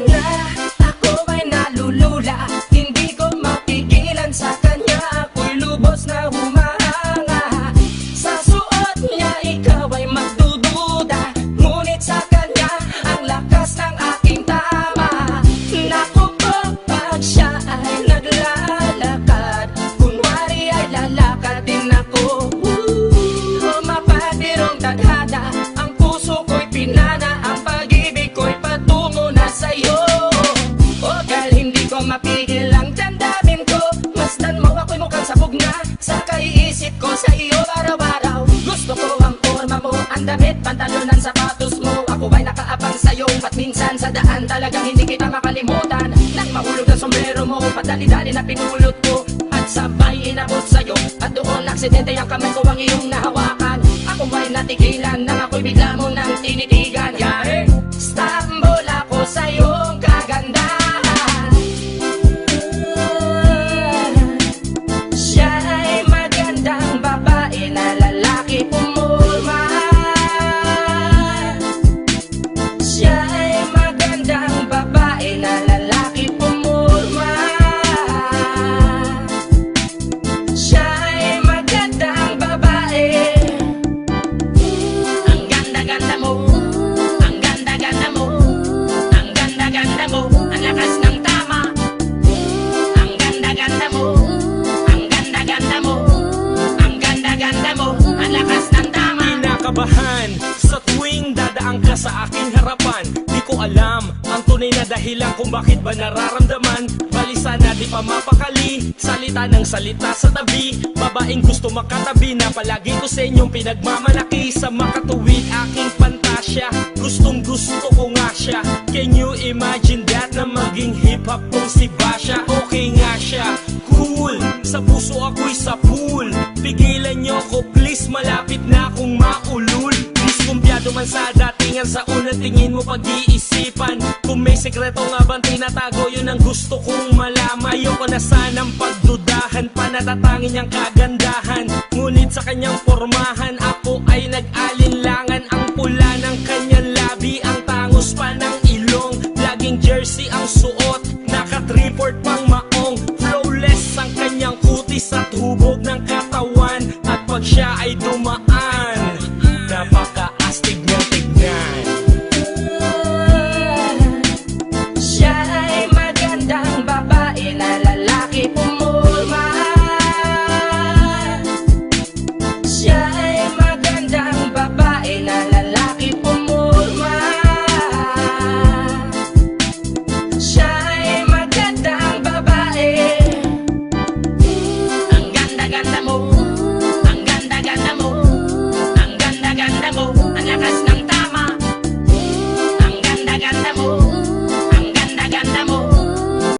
na, ako ay nalulula. Hindi ko mapigilan sa kanya, ako'y lubos na humahanga. Sa suot niya ikaw ay magdududa, ngunit sa kanya ang lakas ng aking tama. Naku po, pag siya ay naglalakad, kunwari ay lalakad din ako. Mapatirong tadhana, ang puso ko'y pinana, ang pag-ibig ko'y patungo na sa'yo. O dahil hindi ko mapigil ang damdamin ko, masdan mo ako'y mukhang sabog na sa kaiisip ko sa iyo araw-araw. Gusto ko ang forma mo, ang damit, pantalonan, sapatos mo. Ako ay nakaabang sa'yo, at minsan sa daan talagang hindi kita makalimutan. Nang mahulog ang sombrero mo, padali-dali na pinulot ko, at sabay inabot sa'yo. At doon aksidente ang kamay ko ang iyong nahawakan. Ako ay natigilan nang ako'y bigla mo nang tinitigan. Yari, stambol ako sa iyong kagandahan. Siya ay magandang babae na lalaki pumulma. Siya ay magandang babae na lalaki pumulma. Siya ay magandang babae. Ang ganda-ganda mo, ang ganda-ganda mo, ang ganda-ganda mo, ang lakas ng tama. Ang ganda-ganda mo, ang ganda-ganda mo, ang ganda-ganda mo, ang lakas ng tama. Kinakabahan sa tuwing dadaan ka sa aking harapan. Di ko alam ang tunay na dahilan kung bakit ba nararamdaman. Balisa na di pa mapakali, salita ng salita sa tabi. Babaeng gusto makatabi na palagi ko sa inyong pinagmamalaki. Sa makatuwid aking pantasya, gustong gusto ko nga siya. Can you imagine that, na maging hip-hop kong si Basha? Okay nga siya, cool, sa puso ako'y sa pool. Pigilan niyo ko please, malapit na akong maulul. Diskumpiyado man sa datingan, sa unang tingin mo pag-iisipan. Kung may sekreto nga bang tinatago, yun ang gusto kong malaman. Ayoko na sanang pagdudahan, panatatangin niyang kagandahan. Ngunit sa kanyang pormahan, ako ay nag-alinlangan. Ang pula ng kanyang labi, ang tangos pa ng ilong, laging jersey ang suot.